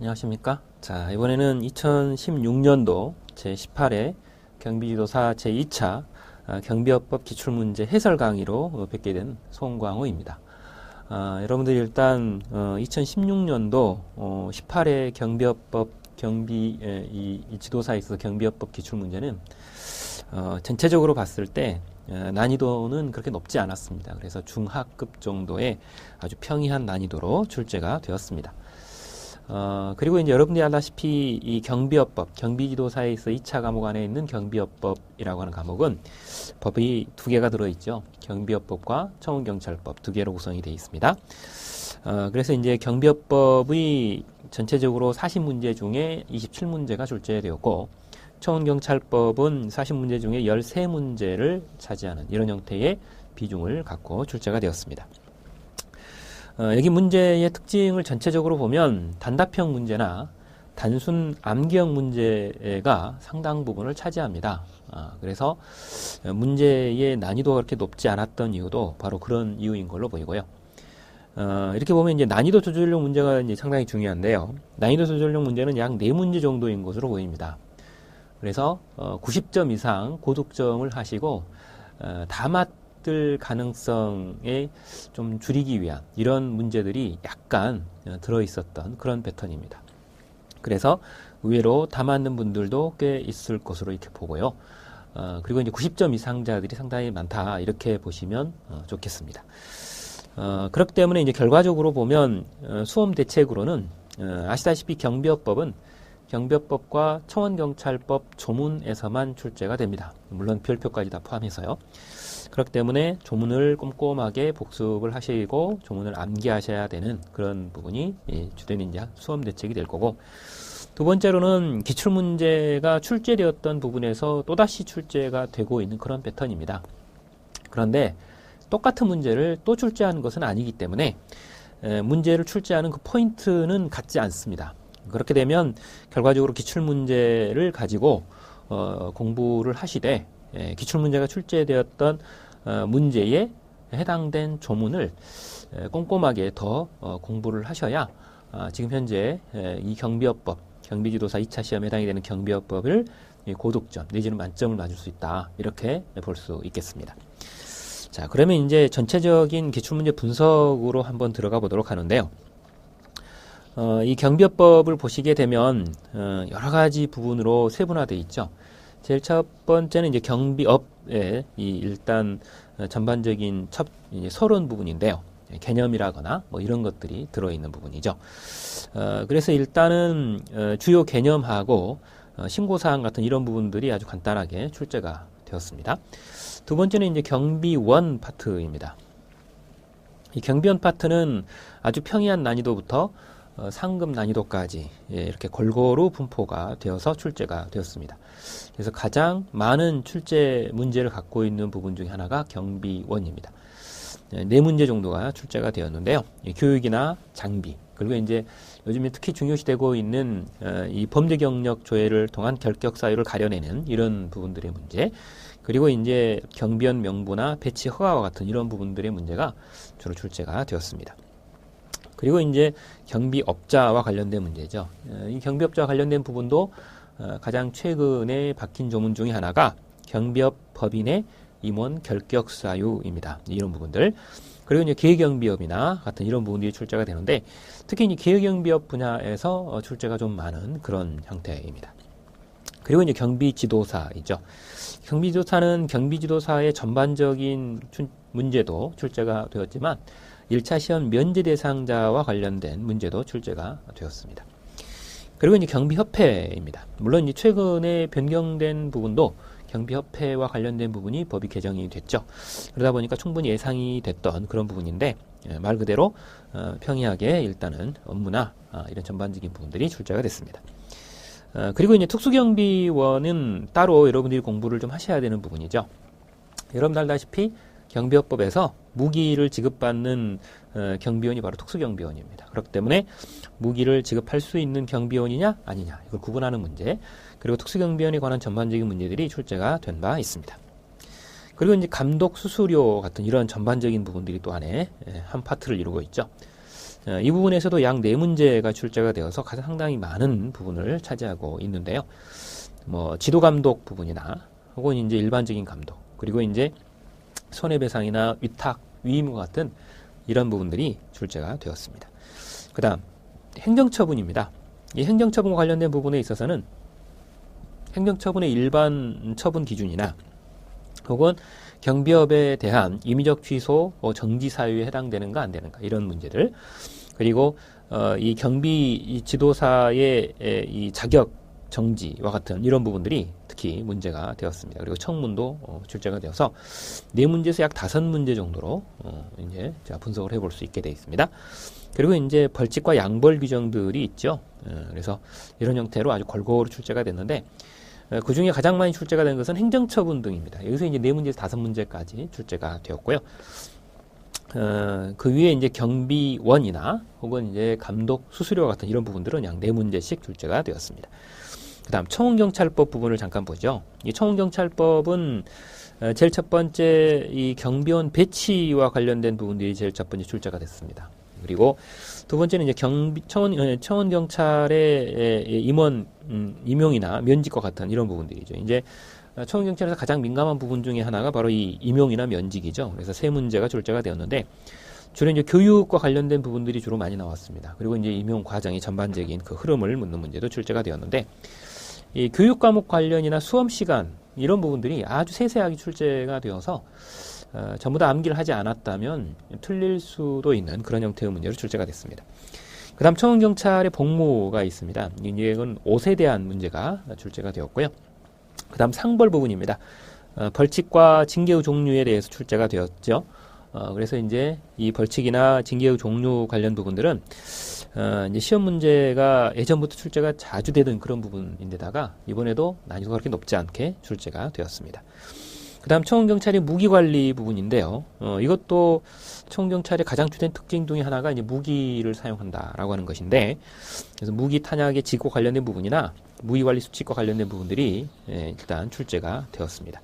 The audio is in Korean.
안녕하십니까? 자, 이번에는 2016년도 제18회 경비지도사 제2차 경비업법 기출문제 해설 강의로 뵙게 된 송광호입니다. 여러분들이 일단 2016년도 18회 경비업법 이 지도사에 있어서 경비업법 기출문제는 전체적으로 봤을 때 난이도는 그렇게 높지 않았습니다. 그래서 중하급 정도의 아주 평이한 난이도로 출제가 되었습니다. 그리고 이제 여러분들이 알다시피 이 경비업법, 경비지도사에 있어 2차 과목 안에 있는 경비업법이라고 하는 과목은 법이 두 개가 들어있죠. 경비업법과 청원경찰법 두 개로 구성이 되어 있습니다. 그래서 이제 경비업법의 전체적으로 40문제 중에 27문제가 출제되었고, 청원경찰법은 40문제 중에 13문제를 차지하는 이런 형태의 비중을 갖고 출제가 되었습니다. 여기 문제의 특징을 전체적으로 보면 단답형 문제나 단순 암기형 문제가 상당 부분을 차지합니다. 그래서 문제의 난이도가 그렇게 높지 않았던 이유도 바로 그런 이유인 걸로 보이고요. 이렇게 보면 이제 난이도 조절용 문제가 이제 상당히 중요한데요. 난이도 조절용 문제는 약 4문제 정도인 것으로 보입니다. 그래서 90점 이상 고득점을 하시고 다 맞을 가능성에 좀 줄이기 위한 이런 문제들이 약간 들어있었던 그런 패턴입니다. 그래서 의외로 다 맞는 분들도 꽤 있을 것으로 이렇게 보고요. 그리고 이제 90점 이상자들이 상당히 많다 이렇게 보시면 좋겠습니다. 그렇기 때문에 이제 결과적으로 보면 수험 대책으로는 아시다시피 경비업법과 청원경찰법 조문에서만 출제가 됩니다. 물론 별표까지 다 포함해서요. 그렇기 때문에 조문을 꼼꼼하게 복습을 하시고 조문을 암기하셔야 되는 그런 부분이 주된 이제 수험 대책이 될 거고, 두 번째로는 기출문제가 출제되었던 부분에서 또다시 출제가 되고 있는 그런 패턴입니다. 그런데 똑같은 문제를 또 출제하는 것은 아니기 때문에 문제를 출제하는 그 포인트는 같지 않습니다. 그렇게 되면 결과적으로 기출문제를 가지고 공부를 하시되 기출문제가 출제되었던 문제에 해당된 조문을 꼼꼼하게 더 공부를 하셔야 지금 현재 이 경비지도사 2차 시험에 해당이 되는 경비업법을 고득점 내지는 만점을 맞을 수 있다, 이렇게 볼 수 있겠습니다. 자, 그러면 이제 전체적인 기출문제 분석으로 한번 들어가 보도록 하는데요. 이 경비업법을 보시게 되면 여러 가지 부분으로 세분화되어 있죠. 제일 첫 번째는 이제 경비업의 일단 전반적인 서론 부분인데요. 개념이라거나 뭐 이런 것들이 들어있는 부분이죠. 그래서 일단은 주요 개념하고 신고사항 같은 이런 부분들이 아주 간단하게 출제가 되었습니다. 두 번째는 이제 경비원 파트입니다. 이 경비원 파트는 아주 평이한 난이도부터 상급 난이도까지 이렇게 골고루 분포가 되어서 출제가 되었습니다. 그래서 가장 많은 출제 문제를 갖고 있는 부분 중에 하나가 경비원입니다. 4문제 정도가 출제가 되었는데요. 교육이나 장비, 그리고 이제 요즘에 특히 중요시되고 있는 이 범죄 경력 조회를 통한 결격 사유를 가려내는 이런 부분들의 문제, 그리고 이제 경비원 명부나 배치 허가와 같은 이런 부분들의 문제가 주로 출제가 되었습니다. 그리고 이제 경비업자와 관련된 문제죠. 이 경비업자와 관련된 부분도 가장 최근에 박힌 조문 중에 하나가 경비업 법인의 임원 결격 사유입니다. 이런 부분들. 그리고 이제 계획경비업이나 같은 이런 부분들이 출제가 되는데, 특히 이제 계획경비업 분야에서 출제가 좀 많은 그런 형태입니다. 그리고 이제 경비지도사이죠. 경비지도사는 경비지도사의 전반적인 문제도 출제가 되었지만 1차 시험 면제 대상자와 관련된 문제도 출제가 되었습니다. 그리고 이제 경비협회입니다. 물론 이제 최근에 변경된 부분도 경비협회와 관련된 부분이 법이 개정이 됐죠. 그러다 보니까 충분히 예상이 됐던 그런 부분인데, 말 그대로 평이하게 일단은 업무나 이런 전반적인 부분들이 출제가 됐습니다. 그리고 이제 특수경비원은 따로 여러분들이 공부를 좀 하셔야 되는 부분이죠. 여러분 알다시피 경비업법에서 무기를 지급받는 경비원이 바로 특수경비원입니다. 그렇기 때문에 무기를 지급할 수 있는 경비원이냐 아니냐, 이걸 구분하는 문제, 그리고 특수경비원에 관한 전반적인 문제들이 출제가 된 바 있습니다. 그리고 이제 감독 수수료 같은 이런 전반적인 부분들이 또 안에 한 파트를 이루고 있죠. 이 부분에서도 약 4문제가 출제가 되어서 가장 상당히 많은 부분을 차지하고 있는데요. 뭐 지도 감독 부분이나 혹은 이제 일반적인 감독, 그리고 이제 손해배상이나 위탁, 위임과 같은 이런 부분들이 출제가 되었습니다. 그다음 행정처분입니다. 이 행정처분과 관련된 부분에 있어서는 행정처분의 일반 처분 기준이나 혹은 경비업에 대한 임의적 취소, 정지 사유에 해당되는가 안 되는가 이런 문제들, 그리고 이 경비 지도사의 이 자격 정지와 같은 이런 부분들이 특히 문제가 되었습니다. 그리고 청문도 출제가 되어서 4문제에서 약 5문제 정도로 이제 제가 분석을 해볼 수 있게 되어 있습니다. 그리고 이제 벌칙과 양벌 규정들이 있죠. 그래서 이런 형태로 아주 골고루 출제가 됐는데, 그 중에 가장 많이 출제가 된 것은 행정처분 등입니다. 여기서 이제 4문제에서 5문제까지 출제가 되었고요. 그 위에 이제 경비원이나 혹은 이제 감독 수수료 같은 이런 부분들은 약 4문제씩 출제가 되었습니다. 그 다음 청운경찰법 부분을 잠깐 보죠. 이 청운경찰법은 제일 첫 번째 이 경비원 배치와 관련된 부분들이 제일 첫 번째 출제가 됐습니다. 그리고 두 번째는 이제 청운경찰의 임원 임용이나 면직과 같은 이런 부분들이죠. 이제 청운경찰에서 가장 민감한 부분 중에 하나가 바로 이 임용이나 면직이죠. 그래서 3문제가 출제가 되었는데, 주로 이제 교육과 관련된 부분들이 주로 많이 나왔습니다. 그리고 이제 임용 과정의 전반적인 그 흐름을 묻는 문제도 출제가 되었는데, 이 교육 과목 관련이나 수험 시간 이런 부분들이 아주 세세하게 출제가 되어서 전부 다 암기를 하지 않았다면 틀릴 수도 있는 그런 형태의 문제로 출제가 됐습니다. 그 다음 청운경찰의 복무가 있습니다. 이건 옷에 대한 문제가 출제가 되었고요. 그 다음 상벌 부분입니다. 벌칙과 징계의 종류에 대해서 출제가 되었죠. 그래서 이제 이 벌칙이나 징계의 종류 관련 부분들은 이제 시험 문제가 예전부터 출제가 자주 되던 그런 부분인데다가 이번에도 난이도가 그렇게 높지 않게 출제가 되었습니다. 그 다음 청운경찰의 무기관리 부분인데요. 이것도 청운경찰의 가장 주된 특징 중에 하나가 이제 무기를 사용한다라고 하는 것인데, 그래서 무기 탄약의 지고 관련된 부분이나 무기관리 수칙과 관련된 부분들이 일단 출제가 되었습니다.